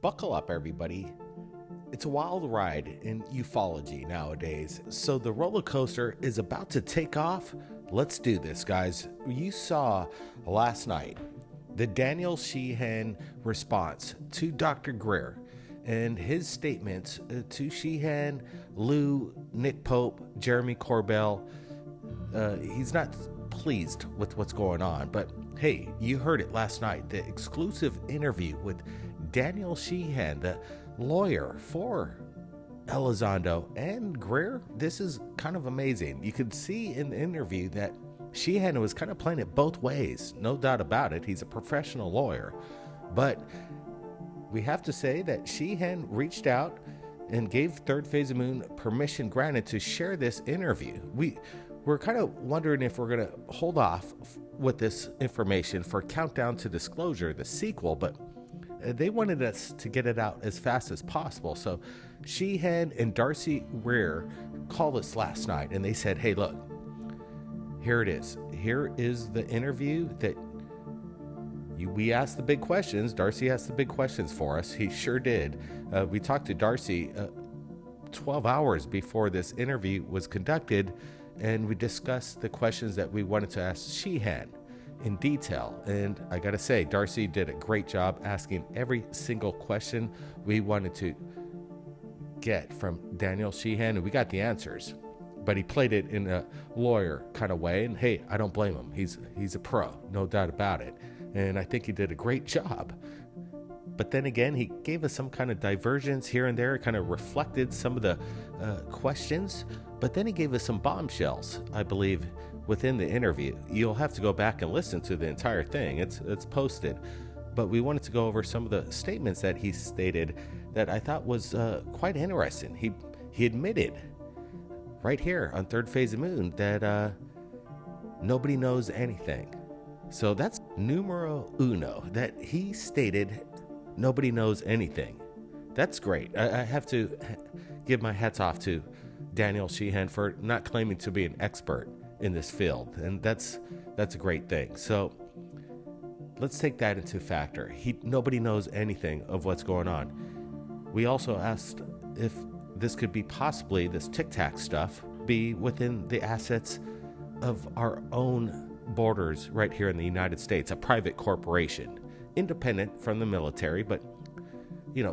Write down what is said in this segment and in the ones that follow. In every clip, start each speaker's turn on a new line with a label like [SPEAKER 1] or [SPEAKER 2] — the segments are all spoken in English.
[SPEAKER 1] Buckle up, everybody. It's a wild ride in ufology nowadays, so the roller coaster is about to take off. Let's do this, guys. You saw last night the Daniel Sheehan response to Dr. Greer and his statements to Sheehan, Lou, Nick Pope, Jeremy Corbell. He's not pleased with what's going on, but hey, you heard it last night, the exclusive interview with Daniel Sheehan, the lawyer for Elizondo and Greer. This is kind of amazing. You could see in the interview that Sheehan was kind of playing it both ways. No doubt about it. He's a professional lawyer. But we have to say that Sheehan reached out and gave Third Phase of Moon permission granted to share this interview. We're kind of wondering if we're going to hold off with this information for Countdown to Disclosure, the sequel, but they wanted us to get it out as fast as possible. So Sheehan and Darcy Greer called us last night and they said, hey, look, here it is. Here is the interview that we asked the big questions. Darcy asked the big questions for us. He sure did. We talked to Darcy 12 hours before this interview was conducted, and we discussed the questions that we wanted to ask Sheehan in detail. And I gotta say, Darcy did a great job asking every single question we wanted to get from Daniel Sheehan, and we got the answers. But he played it in a lawyer kind of way, and hey, I don't blame him. He's a pro, no doubt about it. And I think he did a great job. But then again, he gave us some kind of diversions here and there, kind of reflected some of the questions. But then he gave us some bombshells, I believe, within the interview. You'll have to go back and listen to the entire thing. It's posted. But we wanted to go over some of the statements that he stated that I thought was quite interesting. He admitted right here on Third Phase of Moon that nobody knows anything. So that's numero uno, that he stated nobody knows anything. That's great. I have to give my hats off to Daniel Sheehan for not claiming to be an expert in this field, and that's a great thing. So let's take that into factor. Nobody knows anything of what's going on. We also asked if this could be possibly, this Tic Tac stuff, be within the assets of our own borders right here in the United States, a private corporation, independent from the military, but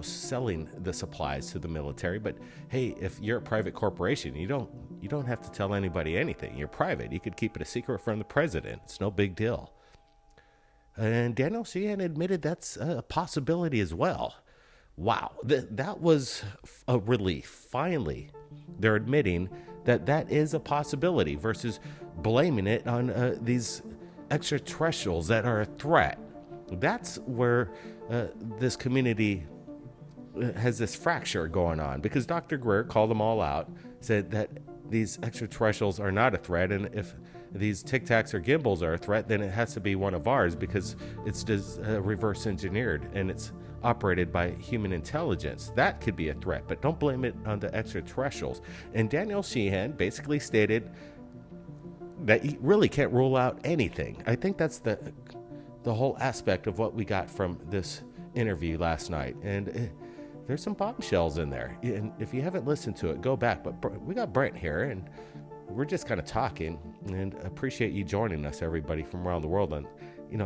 [SPEAKER 1] selling the supplies to the military. But hey, if you're a private corporation, you don't have to tell anybody anything. You're private. You could keep it a secret from the president. It's no big deal. And Daniel Sheehan admitted that's a possibility as well. Wow, that was a relief. Finally, they're admitting that is a possibility versus blaming it on these extraterrestrials that are a threat. That's where this community has this fracture going on, because Dr. Greer called them all out, said that these extraterrestrials are not a threat, and if these Tic Tacs or gimbals are a threat, then it has to be one of ours because it's just reverse engineered and it's operated by human intelligence. That could be a threat, but don't blame it on the extraterrestrials. And Daniel Sheehan basically stated that he really can't rule out anything. I think that's the whole aspect of what we got from this interview last night. And there's some bombshells in there. And if you haven't listened to it, go back. But we got Brent here, and we're just kind of talking, and appreciate you joining us, everybody from around the world, and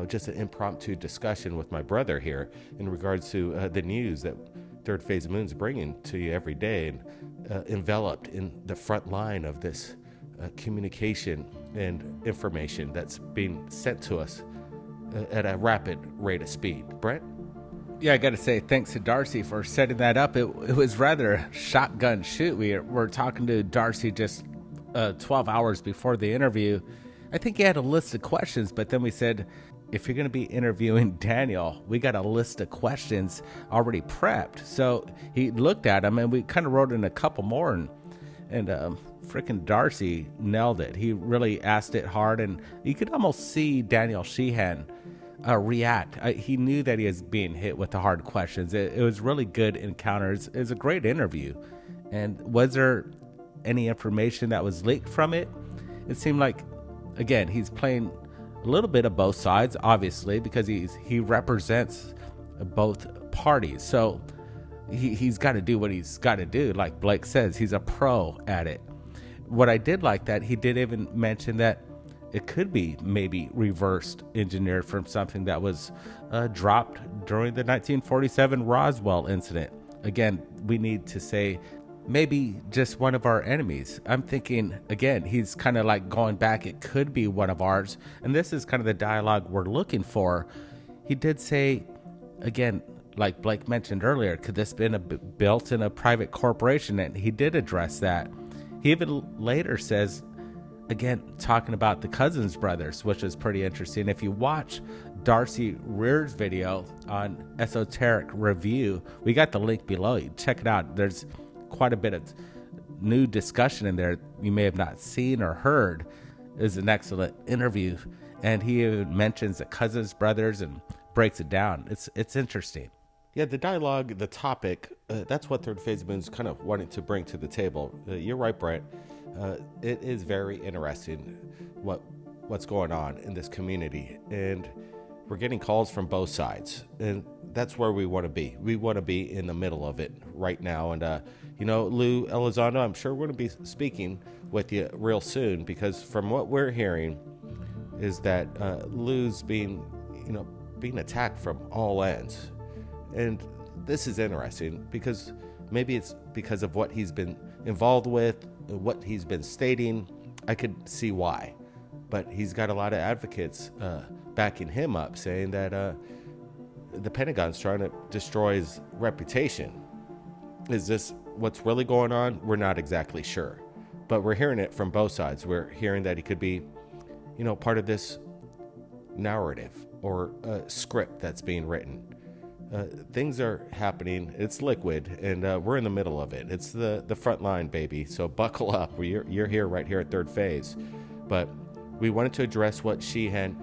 [SPEAKER 1] just an impromptu discussion with my brother here in regards to the news that Third Phase of Moon's bringing to you every day, and enveloped in the front line of this communication and information that's being sent to us at a rapid rate of speed. Brent?
[SPEAKER 2] Yeah, I got to say thanks to Darcy for setting that up. It was rather a shotgun shoot. We were talking to Darcy just 12 hours before the interview. I think he had a list of questions, but then we said, if you're going to be interviewing Daniel, we got a list of questions already prepped. So he looked at them, and we kind of wrote in a couple more, and freaking Darcy nailed it. He really asked it hard, and you could almost see Daniel Sheehan react. He knew that he was being hit with the hard questions. It was really good encounters. It was a great interview. And was there any information that was leaked from it? It seemed like, again, he's playing a little bit of both sides, obviously, because he represents both parties. So he's got to do what he's got to do. Like Blake says, he's a pro at it. What I did like that he did even mention that it could be maybe reversed engineered from something that was dropped during the 1947 Roswell incident. Again, we need to say maybe just one of our enemies. I'm thinking, again, he's kind of like going back. It could be one of ours. And this is kind of the dialogue we're looking for. He did say, again, like Blake mentioned earlier, could this been built in a private corporation? And he did address that. He even later says, again, talking about the Cousins brothers, which is pretty interesting. If you watch Darcy Rear's video on Esoteric Review, we got the link below. You check it out. There's quite a bit of new discussion in there you may have not seen or heard. It is an excellent interview. And he even mentions the Cousins brothers and breaks it down. It's interesting.
[SPEAKER 1] Yeah, the dialogue, the topic, that's what Third Phase of Moon's kind of wanting to bring to the table. You're right, Brett. It is very interesting what's going on in this community. And we're getting calls from both sides. And that's where we want to be. We want to be in the middle of it right now. And, Lou Elizondo, I'm sure we're going to be speaking with you real soon, because from what we're hearing is that Lou's being attacked from all ends. And this is interesting because maybe it's because of what he's been involved with, what he's been stating. I could see why. But he's got a lot of advocates backing him up, saying that the Pentagon's trying to destroy his reputation. Is this what's really going on? We're not exactly sure. But we're hearing it from both sides. We're hearing that he could be, part of this narrative or script that's being written. Things are happening. It's liquid, and we're in the middle of it. It's the front line, baby. So buckle up. You're here right here at Third Phase. But we wanted to address what Sheehan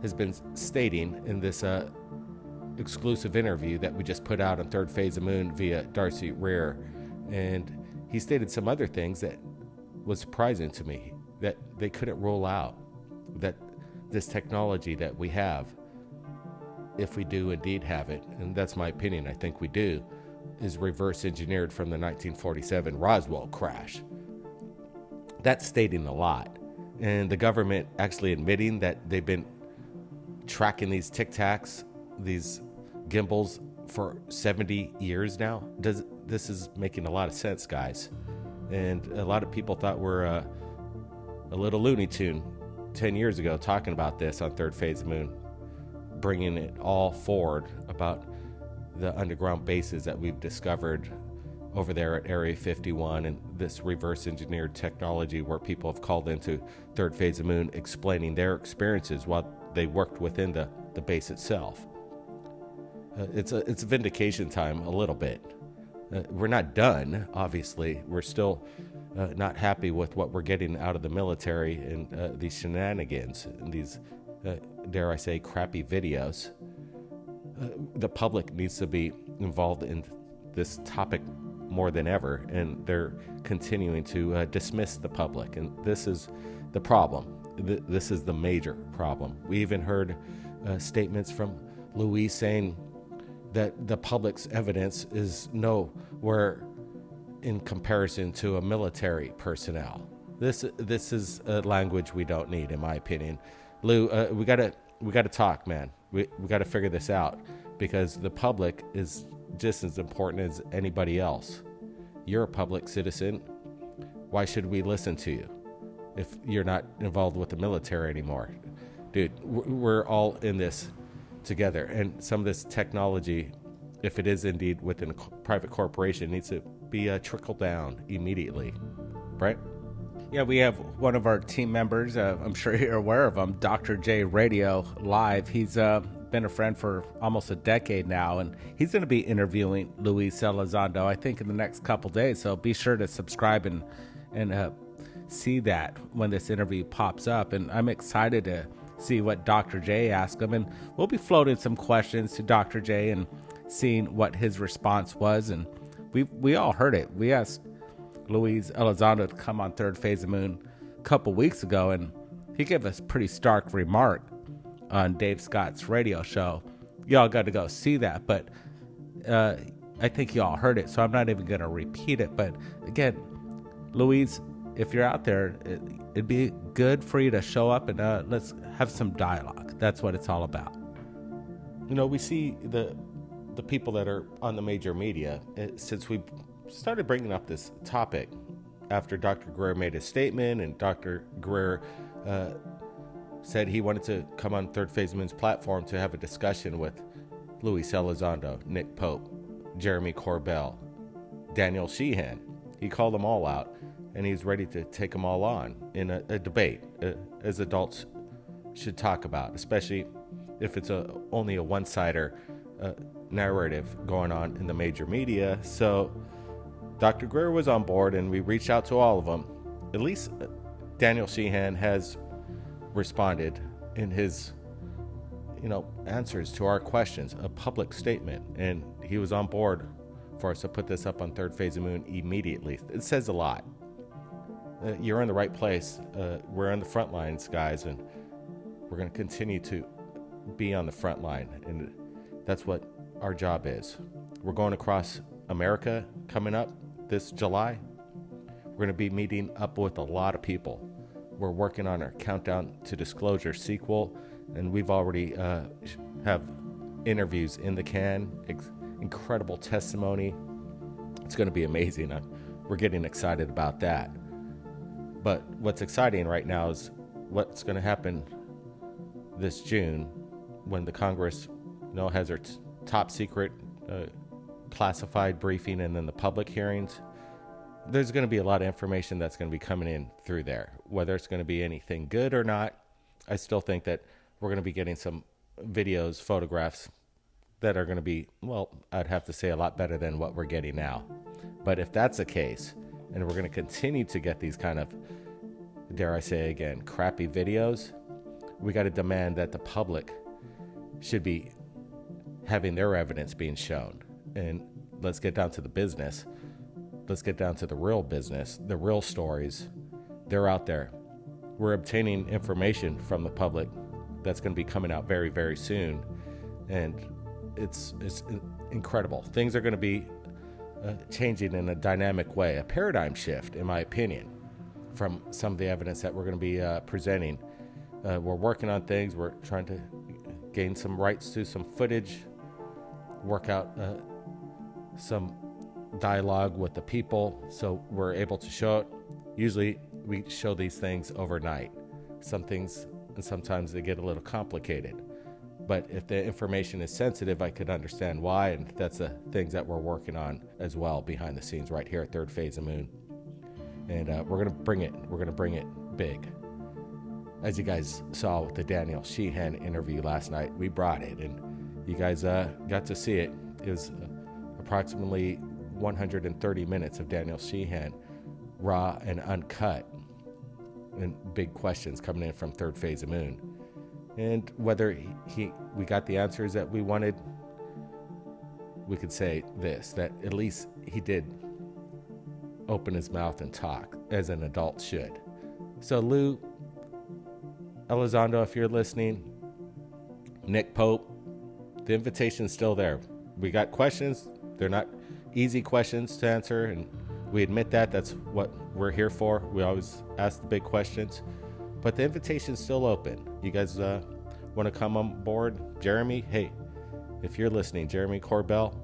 [SPEAKER 1] has been stating in this exclusive interview that we just put out on Third Phase of Moon via Darcy Rear. And he stated some other things that was surprising to me, that they couldn't rule out, that this technology that we have, if we do indeed have it, and that's my opinion, I think we do, is reverse engineered from the 1947 Roswell crash. That's stating a lot. And the government actually admitting that they've been tracking these Tic Tacs, these gimbals, for 70 years now. This is making a lot of sense, guys. And a lot of people thought we're a little Looney Tune 10 years ago talking about this on Third Phase of Moon, bringing it all forward about the underground bases that we've discovered over there at Area 51 and this reverse engineered technology where people have called into Third Phase of Moon explaining their experiences while they worked within the base itself. It's vindication time a little bit. We're not done, obviously. We're still not happy with what we're getting out of the military and these shenanigans and these dare I say, crappy videos. The public needs to be involved in this topic more than ever, and they're continuing to dismiss the public. And this is the problem. This is the major problem. We even heard statements from Louise saying that the public's evidence is nowhere in comparison to a military personnel. This is a language we don't need, in my opinion. Lou, we gotta talk, man. We gotta figure this out, because the public is just as important as anybody else. You're a public citizen. Why should we listen to you if you're not involved with the military anymore? Dude, we're all in this together, and some of this technology, if it is indeed within a private corporation, needs to be trickled down immediately. Right?
[SPEAKER 2] Yeah, we have one of our team members, I'm sure you're aware of him, Dr. J Radio Live. He's been a friend for almost a decade now, and he's going to be interviewing Luis Elizondo, I think, in the next couple days. So be sure to subscribe and see that when this interview pops up. And I'm excited to see what Dr. J asks him, and we'll be floating some questions to Dr. J and seeing what his response was. And we all heard it. We asked Luis Elizondo to come on Third Phase of Moon a couple weeks ago, and he gave us a pretty stark remark on Dave Scott's radio show. Y'all got to go see that. But I think you all heard it, so I'm not even going to repeat it. But again, Louise, if you're out there, it'd be good for you to show up and let's have some dialogue. That's what it's all about.
[SPEAKER 1] We see the people that are on the major media, since we started bringing up this topic after Dr. Greer made a statement, and Dr. Greer said he wanted to come on Third Phase Moon's platform to have a discussion with Luis Elizondo, Nick Pope, Jeremy Corbell, Daniel Sheehan. He called them all out, and he's ready to take them all on in a debate, as adults should talk about, especially if it's only a one-sider narrative going on in the major media. So Dr. Greer was on board, and we reached out to all of them. At least Daniel Sheehan has responded in his answers to our questions, a public statement, and he was on board for us to put this up on Third Phase of Moon immediately. It says a lot. You're in the right place. We're on the front lines, guys, and we're going to continue to be on the front line, and that's what our job is. We're going across America coming up this July. We're going to be meeting up with a lot of people. We're working on our Countdown to Disclosure sequel, and we've already have interviews in the can, incredible testimony. It's going to be amazing. We're getting excited about that. But what's exciting right now is what's going to happen this June when the Congress has their top secret classified briefing and then the public hearings. There's going to be a lot of information that's going to be coming in through there. Whether it's going to be anything good or not, I still think that we're going to be getting some videos, photographs that are going to be, I'd have to say a lot better than what we're getting now. But if that's the case, and we're going to continue to get these kind of, dare I say again, crappy videos, we got to demand that the public should be having their evidence being shown. And let's get down to the business. Let's get down to the real business, the real stories. They're out there. We're obtaining information from the public that's going to be coming out very, very soon. And it's incredible. Things are going to be changing in a dynamic way, a paradigm shift, in my opinion, from some of the evidence that we're going to be presenting. We're working on things. We're trying to gain some rights to some footage, work out some dialogue with the people so we're able to show it. Usually we show these things overnight. Some things, and sometimes they get a little complicated. But if the information is sensitive, I could understand why, and that's the things that we're working on as well behind the scenes right here at Third Phase of Moon. And we're going to bring it. We're going to bring it big. As you guys saw with the Daniel Sheehan interview last night, we brought it, and you guys got to see it. It was approximately 130 minutes of Daniel Sheehan, raw and uncut, and big questions coming in from Third Phase of Moon. And whether we got the answers that we wanted, we could say this, that at least he did open his mouth and talk, as an adult should. So Lou Elizondo, if you're listening, Nick Pope, the invitation's still there. We got questions. They're not easy questions to answer, and we admit that. That's what we're here for. We always ask the big questions. But the invitation's still open. You guys want to come on board? Jeremy, hey, if you're listening, Jeremy Corbell,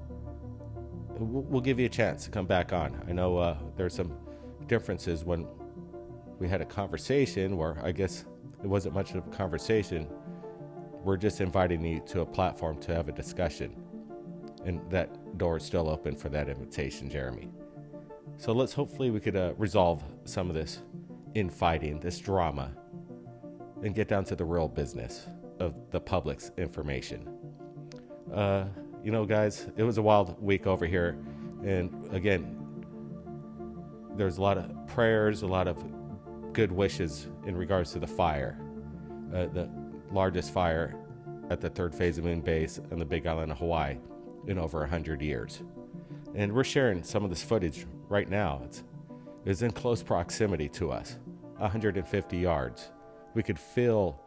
[SPEAKER 1] we'll give you a chance to come back on. I know there's some differences when we had a conversation where I guess it wasn't much of a conversation. We're just inviting you to a platform to have a discussion. And that door is still open for that invitation, Jeremy. So hopefully we could resolve some of this infighting, this drama, and get down to the real business of the public's information. Guys, it was a wild week over here. And again, there's a lot of prayers, a lot of good wishes in regards to the fire. The largest fire at the Third Phase of Moon base on the Big Island of Hawaii in over 100 years. And we're sharing some of this footage right now. It's in close proximity to us, 150 yards. We could feel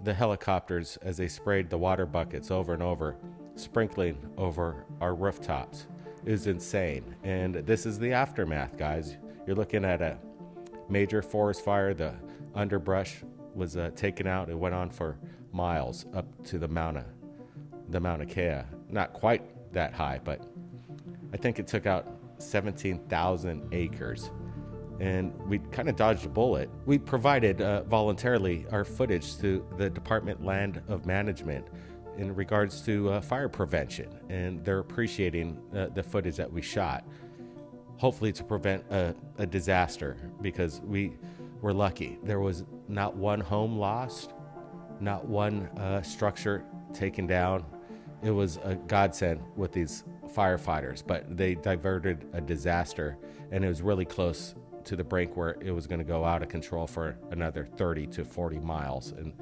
[SPEAKER 1] the helicopters as they sprayed the water buckets over and over, sprinkling over our rooftops. is insane. And this is the aftermath, guys. You're looking at a major forest fire. The underbrush was taken out. It went on for miles up to the Mauna Kea. Not quite that high, but I think it took out 17,000 acres. And we kind of dodged a bullet. We provided voluntarily our footage to the Department Land of Management in regards to fire prevention, and they're appreciating the footage that we shot, hopefully to prevent a disaster, because we were lucky. There was not one home lost, not one structure taken down. It was a godsend with these firefighters, but they diverted a disaster, and it was really close to the brink where it was going to go out of control for another 30 to 40 miles, and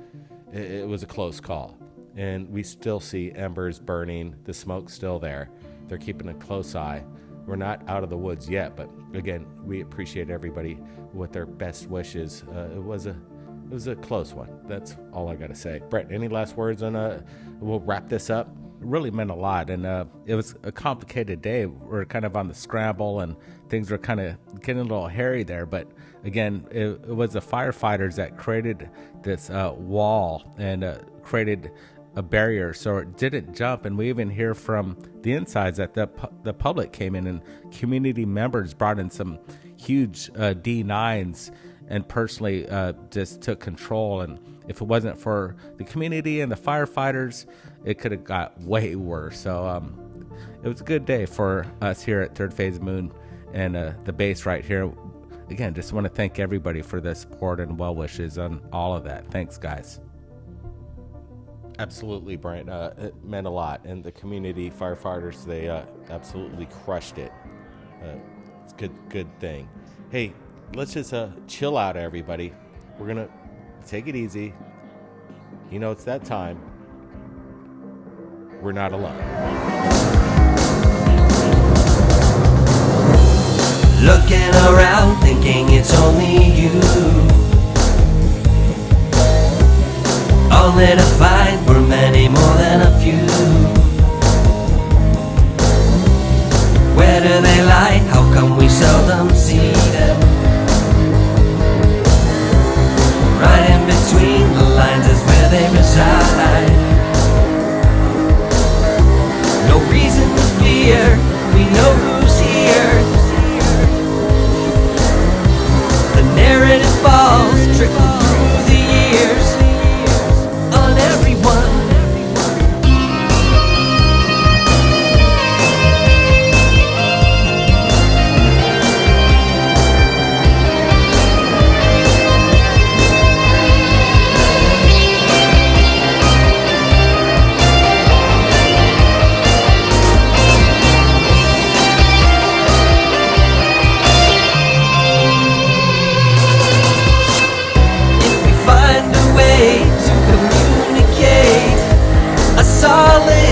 [SPEAKER 1] it was a close call. And we still see embers burning, the smoke's still there. They're keeping a close eye. We're not out of the woods yet, but again, we appreciate everybody with their best wishes. It was a close one. That's all I got to say. Brett, any last words on we'll wrap this up?
[SPEAKER 2] It really meant a lot, and it was a complicated day. We're kind of on the scramble, and things were kind of getting a little hairy there, but again, it was the firefighters that created this wall and created a barrier so it didn't jump. And we even hear from the insides that the public came in, and community members brought in some huge D9s and personally just took control. And if it wasn't for the community and the firefighters, it could have got way worse. So it was a good day for us here at Third Phase Moon and the base right here. Again, just want to thank everybody for the support and well wishes on all of that. Thanks, guys.
[SPEAKER 1] Absolutely, Brent. It meant a lot. And the community firefighters, they absolutely crushed it. It's a good thing. Hey, let's just chill out, everybody. We're going to take it easy. You know, it's that time. We're not alone.
[SPEAKER 3] Looking around, thinking it's only you. Only to find we're many more than a few. Where do they lie? How come we seldom see them? Right in between the lines is where they reside. No reason to fear, we know who's here. The narrative falls, trickle through the years on everyone.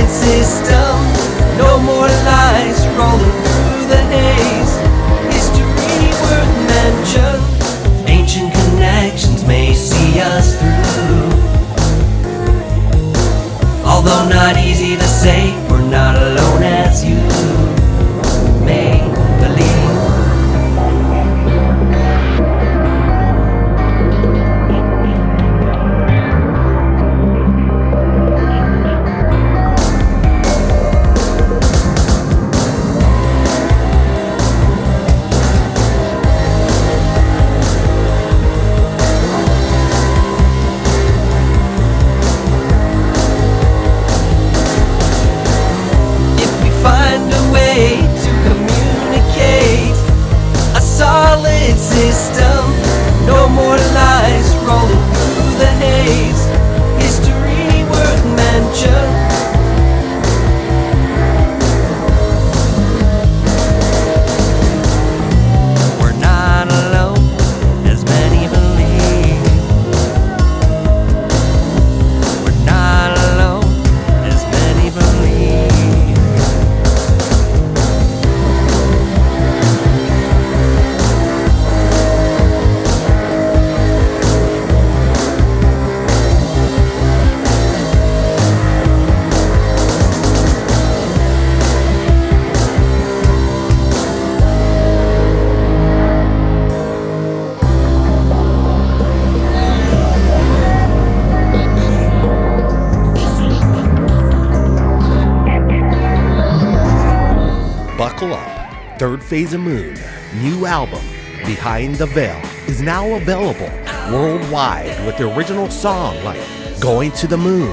[SPEAKER 3] System, no more lies rolling through the haze. History worth mention, ancient connections may see us through. Although not easy to say, we're not alone as you may believe. System, no more lies rolling through the haze. History worth mention. We're not alone, as many believe. We're not alone, as many believe.
[SPEAKER 1] Buckle up. Third Phase of Moon, new album, Behind the Veil, is now available worldwide with the original song like Going to the Moon.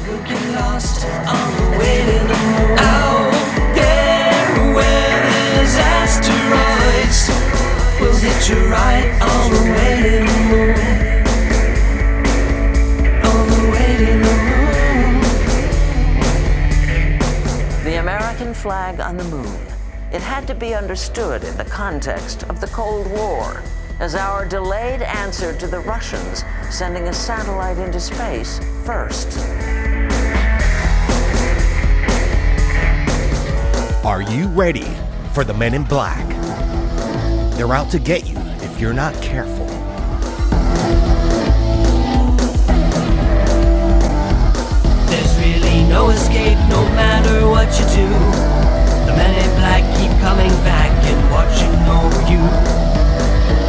[SPEAKER 3] We'll get lost on the way to the moon. Out there where there's asteroids, we'll hit you right on the way to the moon. On the way to the moon.
[SPEAKER 4] The American flag on the moon. It had to be understood in the context of the Cold War as our delayed answer to the Russians sending a satellite into space first.
[SPEAKER 1] Are you ready for the Men in Black? They're out to get you if you're not careful.
[SPEAKER 3] There's really no escape no matter what you do. The Men in Black keep coming back and watching over you.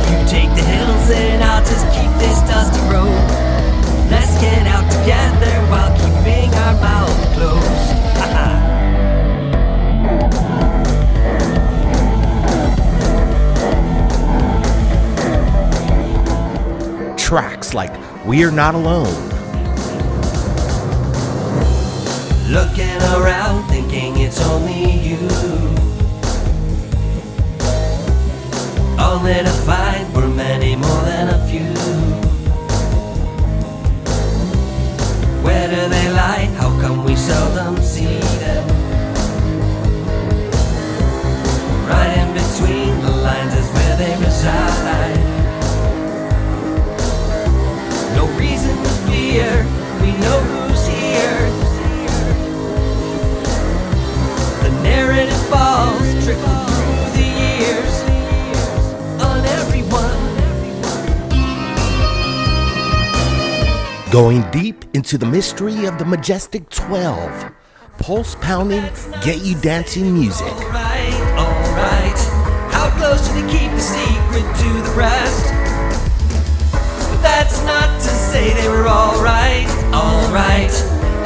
[SPEAKER 3] You take the hills and I'll just keep this dusty road. Let's get out together while keeping our mouths closed.
[SPEAKER 1] Tracks like We're Not Alone,
[SPEAKER 3] Looking around thinking it's only you, only to find we're many more than a few. Where do they lie? How come we seldom see them? Right in between the lines is where they reside. No reason to fear, we know who's here. The narrative falls, trickled through the years on everyone.
[SPEAKER 1] going deep into the mystery of the Majestic 12. Pulse pounding, get you dancing music.
[SPEAKER 3] Alright. How close do they keep the secret to the rest? But that's not to say they were alright.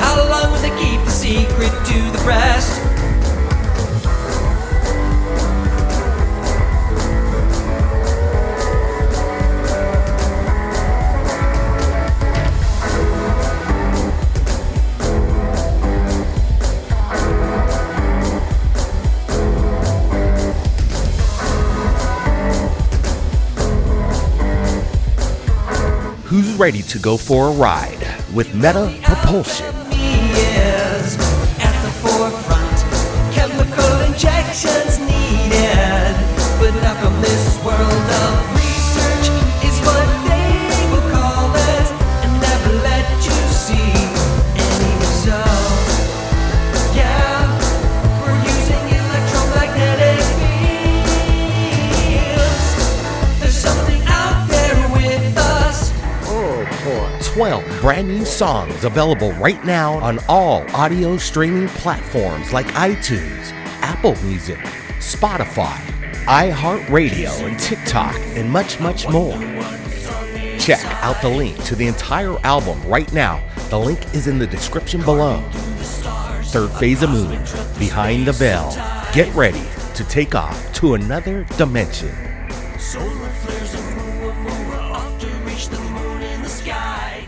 [SPEAKER 3] How long would they keep the secret to the rest?
[SPEAKER 1] Who's ready to go for a ride with Meta Propulsion?
[SPEAKER 3] Is at the forefront, chemical injections needed, but not from this world of research is what they will call it, and never let you see any result. Yeah, we're using electromagnetic fields. There's something out there with us.
[SPEAKER 1] 12 brand new songs available right now on all audio streaming platforms like iTunes, Apple Music, Spotify, iHeartRadio, and TikTok, and much, much more. Check out the link to the entire album right now. The link is in the description below. Third Phase of Moon, Behind the Veil. Get ready to take off to another dimension.
[SPEAKER 3] Solar flares of off to reach the moon in the sky.